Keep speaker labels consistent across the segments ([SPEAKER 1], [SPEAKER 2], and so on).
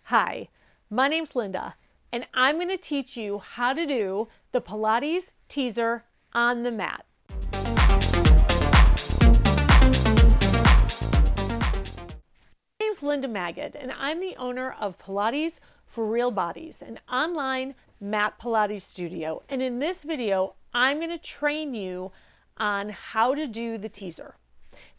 [SPEAKER 1] Hi, my name's Linda, and I'm going to teach you how to do the Pilates teaser on the mat. My name's Linda Magid, and I'm the owner of Pilates for Real Bodies, an online mat Pilates studio. And in this video, I'm going to train you on how to do the teaser.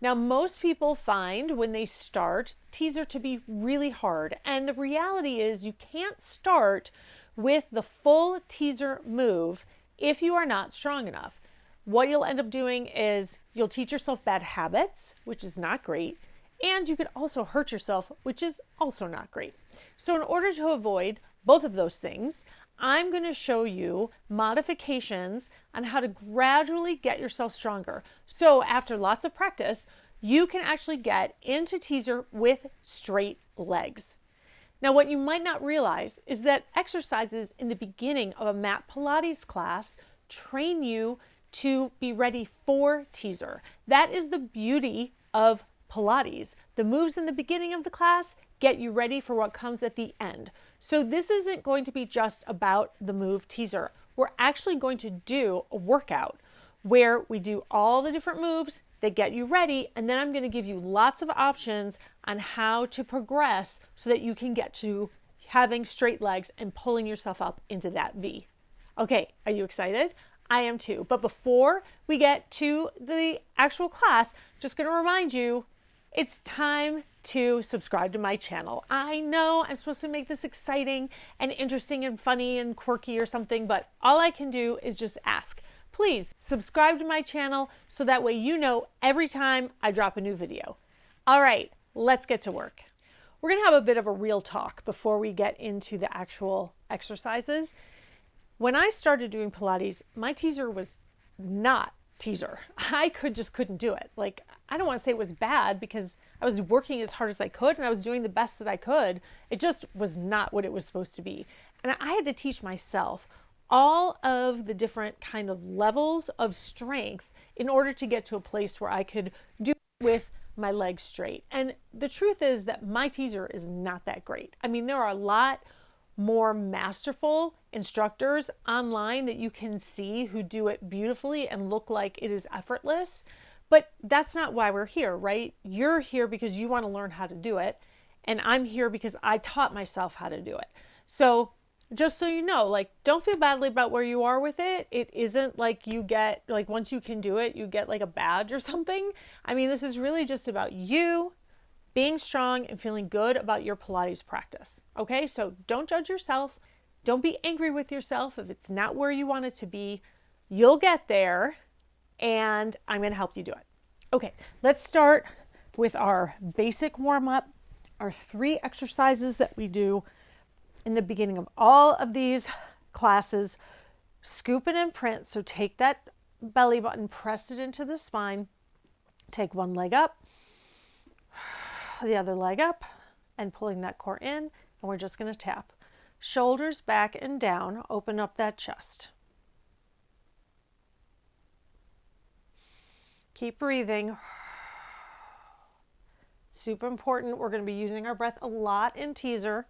[SPEAKER 1] Now, most people find when they start teaser to be really hard. And the reality is you can't start with the full teaser move if you are not strong enough. What you'll end up doing is you'll teach yourself bad habits, which is not great. And you could also hurt yourself, which is also not great. So in order to avoid both of those things, I'm going to show you modifications on how to gradually get yourself stronger. So after lots of practice, you can actually get into teaser with straight legs. Now, what you might not realize is that exercises in the beginning of a mat Pilates class train you to be ready for teaser. That is the beauty of Pilates. The moves in the beginning of the class get you ready for what comes at the end. So this isn't going to be just about the move teaser. We're actually going to do a workout where we do all the different moves that get you ready, and then I'm going to give you lots of options on how to progress so that you can get to having straight legs and pulling yourself up into that V. Okay, are you excited? I am too. But before we get to the actual class, just going to remind you, it's time to subscribe to my channel. I know I'm supposed to make this exciting and interesting and funny and quirky or something, but all I can do is just ask. Please subscribe to my channel so that way you know every time I drop a new video. All right, let's get to work. We're going to have a bit of a real talk before we get into the actual exercises. When I started doing Pilates, my teaser was not teaser. I couldn't do it. Like, I don't want to say it was bad because I was working as hard as I could and I was doing the best that I could. It just was not what it was supposed to be. And I had to teach myself all of the different kind of levels of strength in order to get to a place where I could do it with my legs straight. And the truth is that my teaser is not that great. I mean, there are a lot more masterful instructors online that you can see who do it beautifully and look like it is effortless. But that's not why we're here, right? You're here because you want to learn how to do it. And I'm here because I taught myself how to do it. So just so you know, like, don't feel badly about where you are with it. It isn't like you get, like, once you can do it, you get like a badge or something. I mean, this is really just about you being strong and feeling good about your Pilates practice. Okay, so don't judge yourself. Don't be angry with yourself if it's not where you want it to be. You'll get there, and I'm going to help you do it. Okay, let's start with our basic warm-up, our 3 exercises that we do in the beginning of all of these classes. Scoop it and print. So take that belly button, press it into the spine, take one leg up, the other leg up, and pulling that core in, and we're just going to tap. Shoulders back and down, open up that chest. Keep breathing. Super important. We're going to be using our breath a lot in teaser,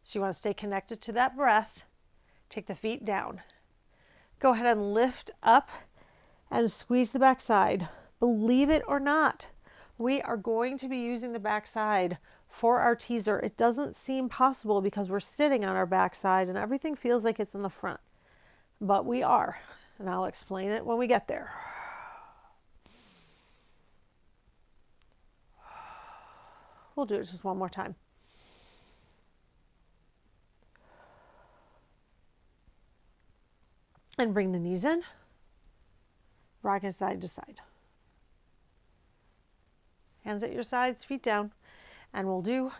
[SPEAKER 1] so you want to stay connected to that breath. Take the feet down. Go ahead and lift up and squeeze the back side. Believe it or not, we are going to be using the backside for our teaser. It doesn't seem possible because we're sitting on our backside and everything feels like it's in the front, but we are, and I'll explain it when we get there. We'll do it just one more time. And bring the knees in, rocking side to side. Hands at your sides, feet down, and we'll do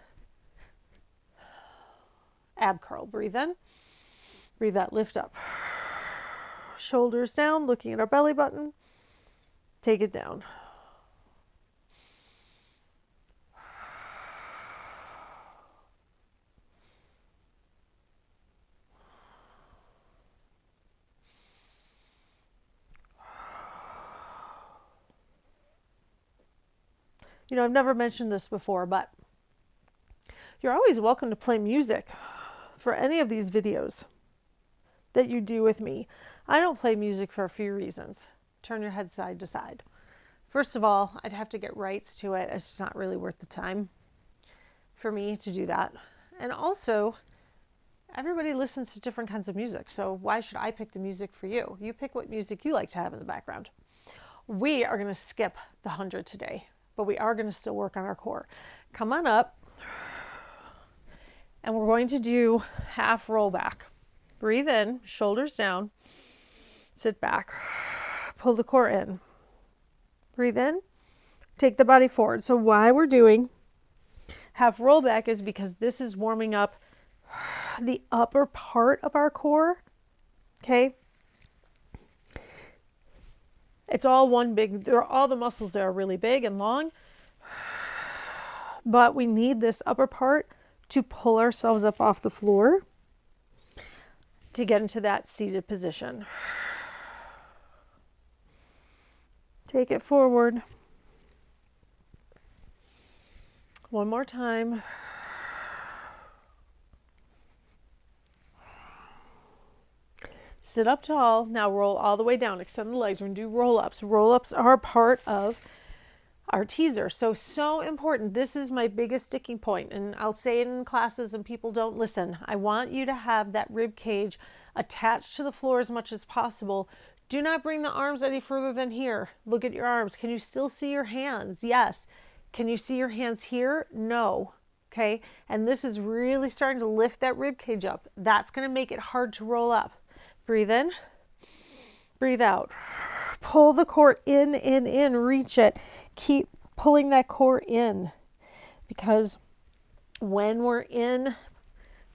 [SPEAKER 1] ab curl. Breathe in, breathe out, lift up. Shoulders down, looking at our belly button. Take it down. You know, I've never mentioned this before, but You're always welcome to play music for any of these videos that you do with me. I don't play music for a few reasons. Turn your head side to side. First of all, I'd have to get rights to it. It's not really worth the time for me to do that. And also, everybody listens to different kinds of music, so why should I pick the music for you? You pick what music you like to have in the background. We are going to skip the 100 today, but we are going to still work on our core. Come on up, and we're going to do half roll back. Breathe in, shoulders down, sit back, pull the core in. Breathe in, take the body forward. So why we're doing half roll back is because this is warming up the upper part of our core, okay? It's all one big, all the muscles there are really big and long, but we need this upper part to pull ourselves up off the floor to get into that seated position. Take it forward. One more time. Sit up tall. Now roll all the way down. Extend the legs. We're going to do roll-ups. Roll-ups are part of our teaser. So important. This is my biggest sticking point, and I'll say it in classes and people don't listen. I want you to have that rib cage attached to the floor as much as possible. Do not bring the arms any further than here. Look at your arms. Can you still see your hands? Yes. Can you see your hands here? No. Okay. And this is really starting to lift that rib cage up. That's going to make it hard to roll up. Breathe in. Breathe out. Pull the core in, reach it. Keep pulling that core in, because when we're in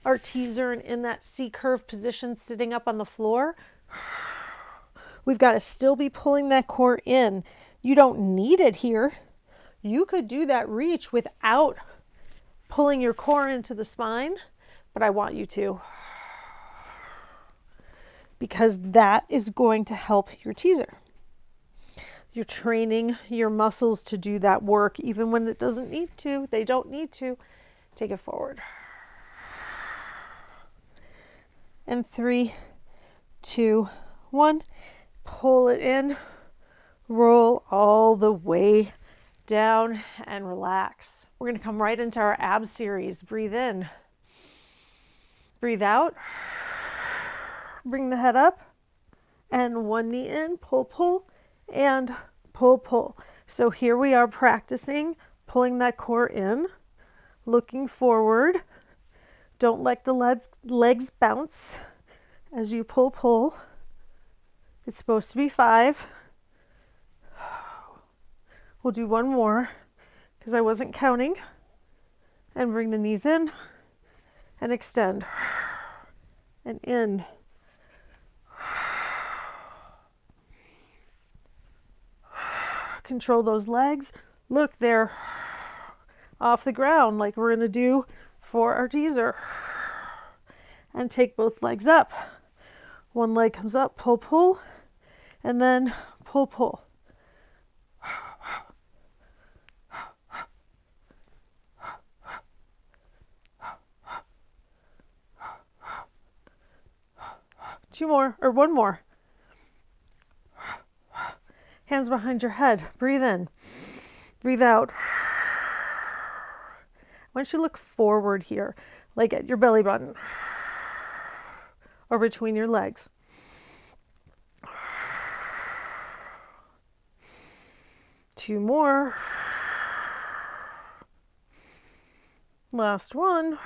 [SPEAKER 1] our teaser and in that C-curve position sitting up on the floor, we've got to still be pulling that core in. You don't need it here. You could do that reach without pulling your core into the spine, but I want you to, because that is going to help your teaser. You're training your muscles to do that work even when it doesn't need to. They don't need to. Take it forward. And 3, 2, 1. Pull it in. Roll all the way down and relax. We're going to come right into our ab series. Breathe in. Breathe out. Bring the head up. And one knee in. Pull, pull. And pull, pull. So here we are practicing pulling that core in, looking forward. Don't let the legs bounce as you pull, pull. It's supposed to be 5. We'll do one more because I wasn't counting. And bring the knees in and extend. And in. Control those legs. Look, they're off the ground like we're going to do for our teaser. And take both legs up. One leg comes up, pull, pull, and then pull, pull. Two more, or one more. Hands behind your head. Breathe in. Breathe out. Why don't you look forward here, like at your belly button or between your legs. Two more. Last one.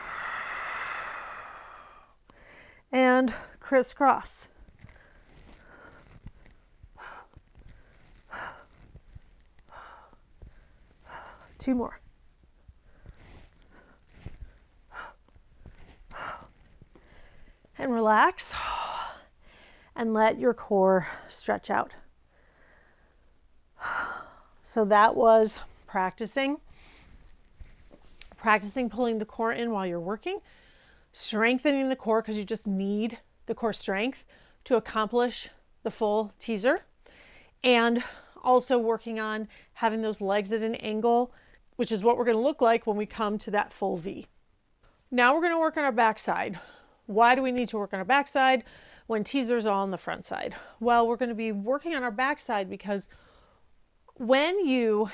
[SPEAKER 1] And crisscross. Two more. And relax and let your core stretch out. So that was practicing pulling the core in while you're working, strengthening the core because you just need the core strength to accomplish the full teaser, and also working on having those legs at an angle, which is what we're going to look like when we come to that full V. Now we're going to work on our backside. Why do we need to work on our backside when teasers are all on the front side? Well, we're going to be working on our backside because when you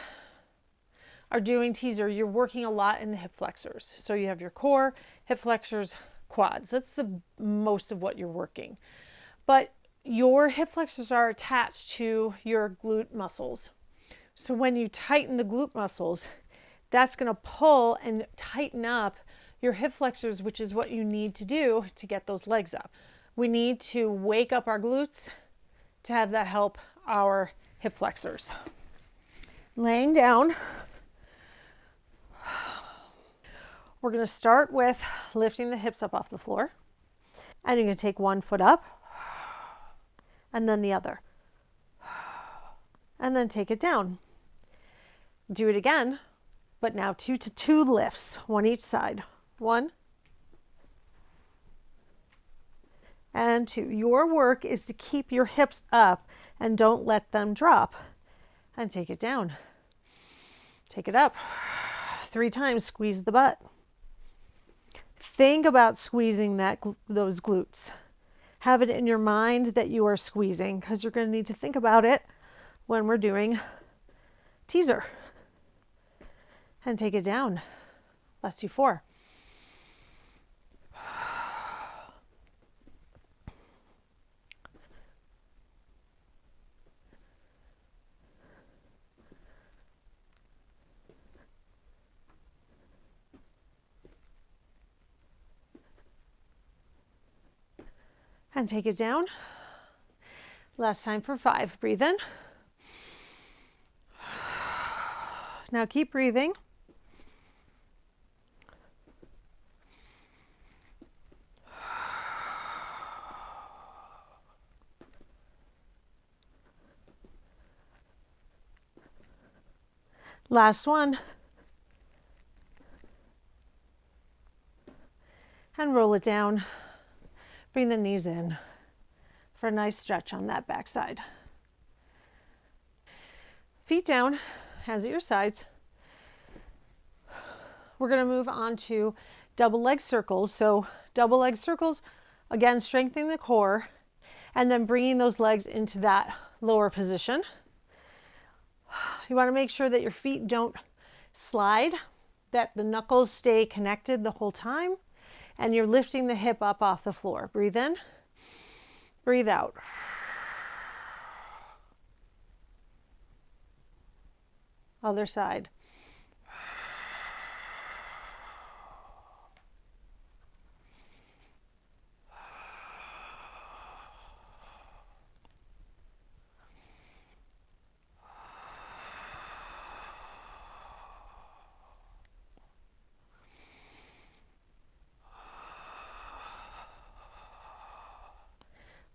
[SPEAKER 1] are doing teaser, you're working a lot in the hip flexors. So you have your core, hip flexors, quads. That's the most of what you're working. But your hip flexors are attached to your glute muscles. So when you tighten the glute muscles, that's going to pull and tighten up your hip flexors, which is what you need to do to get those legs up. We need to wake up our glutes to have that help our hip flexors. Laying down, we're going to start with lifting the hips up off the floor. And you're going to take one foot up and then the other. And then take it down. Do it again, but now two lifts, one each side. 1 and 2. Your work is to keep your hips up and don't let them drop. And take it down. Take it up. 3 times, squeeze the butt. Think about squeezing those glutes. Have it in your mind that you are squeezing, because you're going to need to think about it when we're doing teaser. And take it down. Last 2, 4. And take it down. Last time for 5. Breathe in. Now keep breathing. Last one. And roll it down. Bring the knees in for a nice stretch on that backside. Feet down, hands at your sides. We're going to move on to double leg circles. So double leg circles, again, strengthening the core and then bringing those legs into that lower position. You want to make sure that your feet don't slide, that the knuckles stay connected the whole time, and you're lifting the hip up off the floor. Breathe in, breathe out. Other side.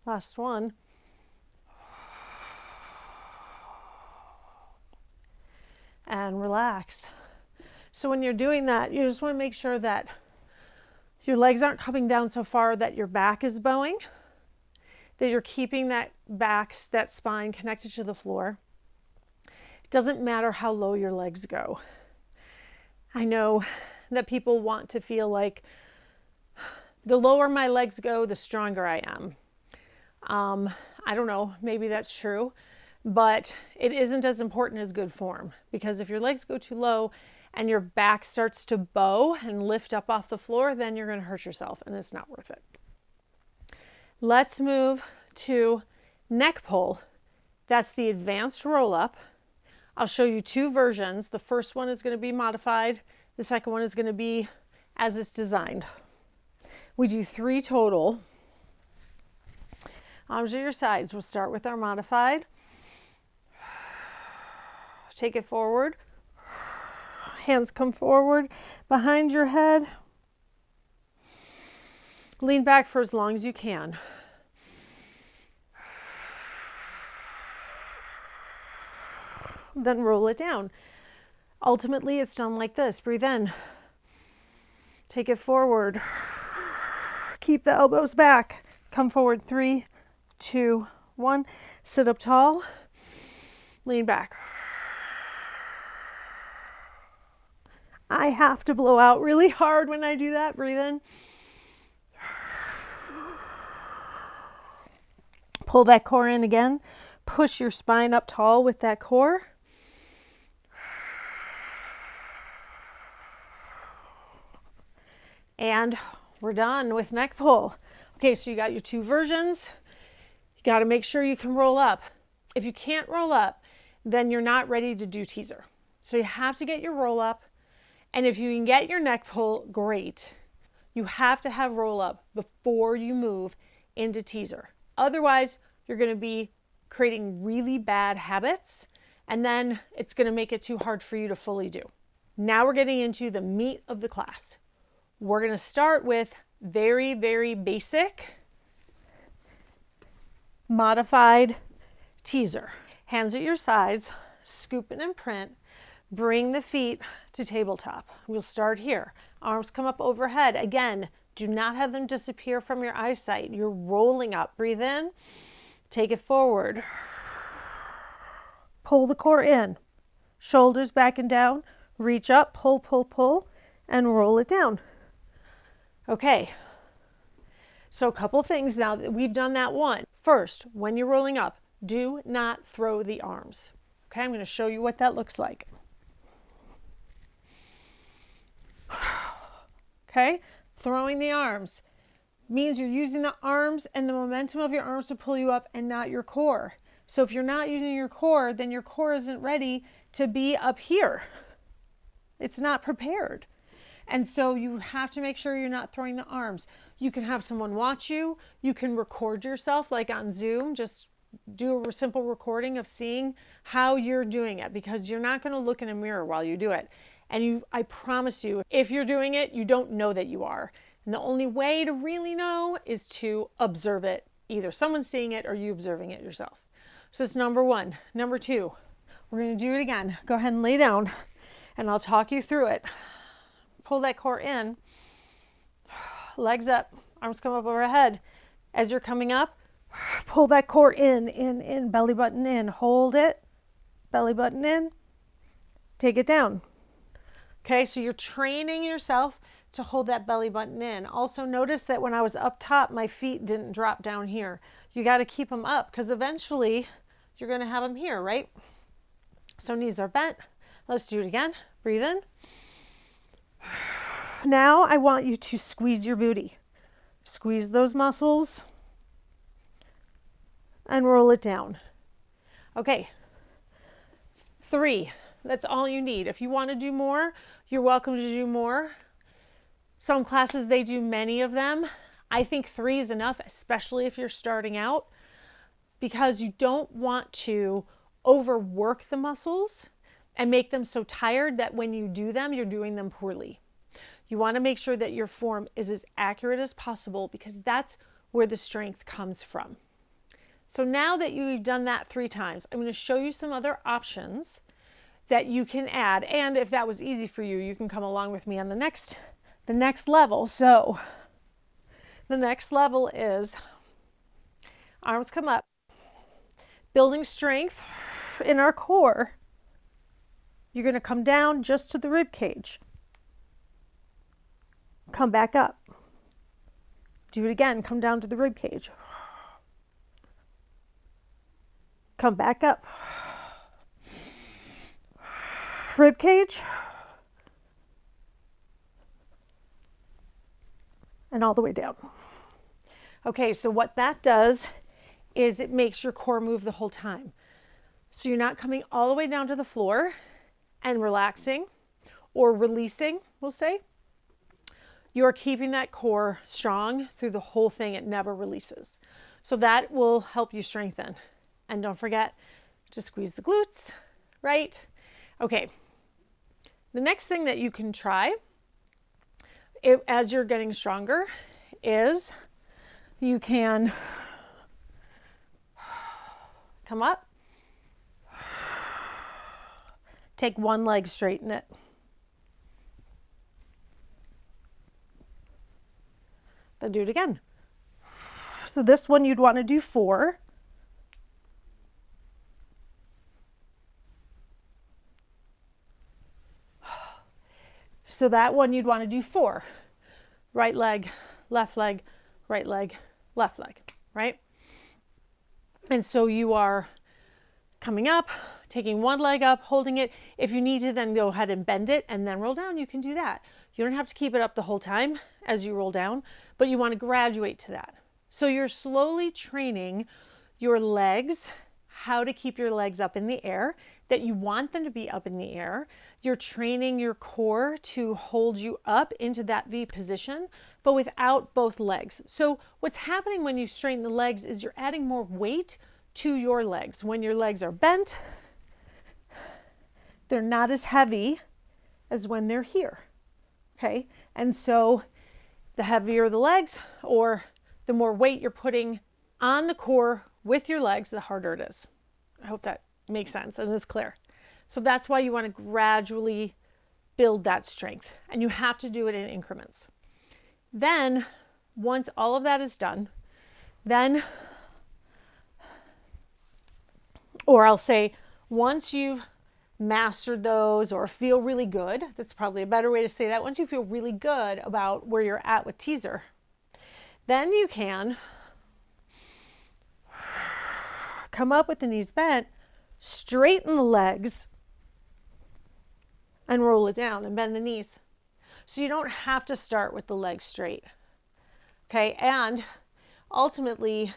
[SPEAKER 1] Last one. And relax. So when you're doing that, you just want to make sure that your legs aren't coming down so far that your back is bowing, that you're keeping that back, that spine connected to the floor. It doesn't matter how low your legs go. I know that people want to feel like the lower my legs go, the stronger I am. I don't know, maybe that's true, but it isn't as important as good form, because if your legs go too low and your back starts to bow and lift up off the floor, then you're going to hurt yourself and it's not worth it. Let's move to neck pull. That's the advanced roll up. I'll show you 2 versions. The first one is going to be modified. The second one is going to be as it's designed. We do 3 total. Arms at your sides. We'll start with our modified. Take it forward. Hands come forward behind your head. Lean back for as long as you can. Then roll it down. Ultimately, it's done like this. Breathe in. Take it forward. Keep the elbows back. Come forward. 3, 2, 1. Sit up tall. Lean back. I have to blow out really hard when I do that. Breathe in. Pull that core in again. Push your spine up tall with that core. And we're done with neck pull. Okay, so you got your two versions. You got to make sure you can roll up. If you can't roll up, then you're not ready to do teaser. So you have to get your roll up. And if you can get your neck pull, great. You have to have roll up before you move into teaser. Otherwise, you're going to be creating really bad habits, and then it's going to make it too hard for you to fully do. Now we're getting into the meat of the class. We're going to start with very, very basic modified teaser. Hands at your sides, scoop and imprint. Bring the feet to tabletop. We'll start here. Arms come up overhead. Again, do not have them disappear from your eyesight. You're rolling up. Breathe in. Take it forward. Pull the core in. Shoulders back and down. Reach up, pull, pull, pull, and roll it down. Okay. So a couple things now that we've done that one. First, when you're rolling up, do not throw the arms. Okay, I'm going to show you what that looks like. Okay, throwing the arms means you're using the arms and the momentum of your arms to pull you up and not your core. So if you're not using your core, then your core isn't ready to be up here. It's not prepared. And so you have to make sure you're not throwing the arms. You can have someone watch you. You can record yourself like on Zoom. Just do a simple recording of seeing how you're doing it, because you're not going to look in a mirror while you do it. And I promise you, if you're doing it, you don't know that you are. And the only way to really know is to observe it. Either someone seeing it or you observing it yourself. So it's number one. Number two, we're going to do it again. Go ahead and lay down and I'll talk you through it. Pull that core in, legs up, arms come up overhead. As you're coming up, pull that core in, belly button in, hold it, belly button in, take it down. Okay, so you're training yourself to hold that belly button in. Also notice that when I was up top, my feet didn't drop down here. You got to keep them up because eventually you're going to have them here, right? So knees are bent. Let's do it again. Breathe in. Now I want you to squeeze your booty. Squeeze those muscles and roll it down. Okay, 3. That's all you need. If you want to do more, you're welcome to do more. Some classes, they do many of them. I think 3 is enough, especially if you're starting out, because you don't want to overwork the muscles and make them so tired that when you do them, you're doing them poorly. You want to make sure that your form is as accurate as possible, because that's where the strength comes from. So now that you've done that 3 times, I'm going to show you some other options that you can add. And if that was easy for you, you can come along with me on the next level. So the next level is arms come up, building strength in our core. You're going to come down just to the rib cage. Come back up. Do it again. Come down to the rib cage. Come back up. Rib cage. And all the way down. Okay, so what that does is it makes your core move the whole time. So you're not coming all the way down to the floor and relaxing or releasing, we'll say. You're keeping that core strong through the whole thing. It never releases. So that will help you strengthen. And don't forget to squeeze the glutes, right? Okay. The next thing that you can try as you're getting stronger is you can come up, take one leg, straighten it. Then do it again. So this one you'd want to do 4. So that one you'd want to do 4. Right leg, left leg, right leg, left leg, right? And so you are coming up, taking one leg up, holding it. If you need to then go ahead and bend it and then roll down, you can do that. You don't have to keep it up the whole time as you roll down, but you want to graduate to that. So you're slowly training your legs, how to keep your legs up in the air, that you want them to be up in the air. You're training your core to hold you up into that V position, but without both legs. So what's happening when you straighten the legs is you're adding more weight to your legs. When your legs are bent, they're not as heavy as when they're here. Okay? And so the heavier the legs, or the more weight you're putting on the core with your legs, the harder it is. I hope that makes sense and is clear. So that's why you want to gradually build that strength, and you have to do it in increments. Then, once all of that is done, then, or I'll say, once you've mastered those or feel really good, that's probably a better way to say that, once you feel really good about where you're at with teaser, then you can come up with the knees bent, straighten the legs, and roll it down and bend the knees. So you don't have to start with the legs straight. Okay, and ultimately,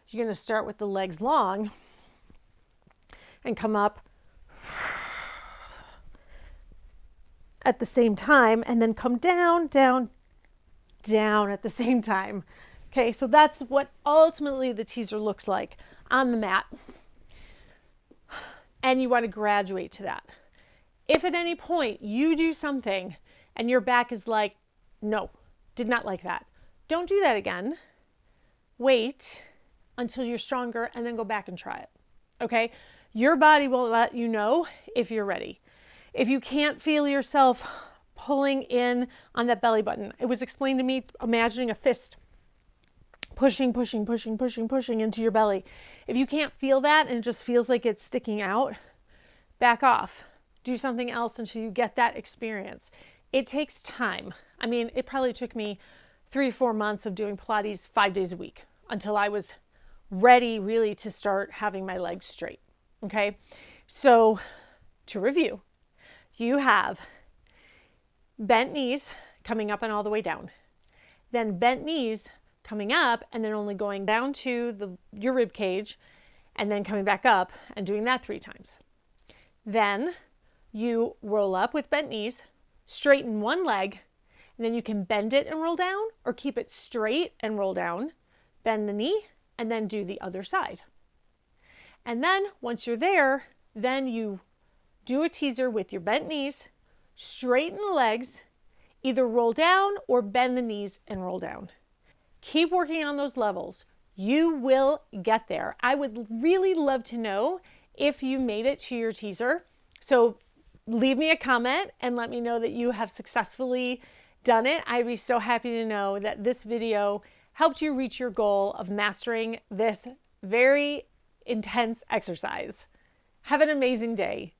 [SPEAKER 1] you're going to start with the legs long and come up at the same time, and then come down, down, down at the same time. Okay, so that's what ultimately the teaser looks like on the mat. And you want to graduate to that. If at any point you do something and your back is like, no, did not like that, don't do that again. Wait until you're stronger and then go back and try it. Okay? Your body will let you know if you're ready. If you can't feel yourself pulling in on that belly button, it was explained to me, imagining a fist pushing, pushing, pushing, pushing, pushing into your belly. If you can't feel that and it just feels like it's sticking out, back off. Do something else until you get that experience. It takes time. I mean, it probably took me 3 or 4 months of doing Pilates 5 days a week until I was ready really to start having my legs straight. Okay. So to review, you have bent knees coming up and all the way down, then bent knees coming up and then only going down to your rib cage and then coming back up and doing that 3 times. Then you roll up with bent knees, straighten one leg, and then you can bend it and roll down, or keep it straight and roll down, bend the knee, and then do the other side. And then once you're there, then you do a teaser with your bent knees, straighten the legs, either roll down or bend the knees and roll down. Keep working on those levels. You will get there. I would really love to know if you made it to your teaser. So leave me a comment and let me know that you have successfully done it. I'd be so happy to know that this video helped you reach your goal of mastering this very intense exercise. Have an amazing day.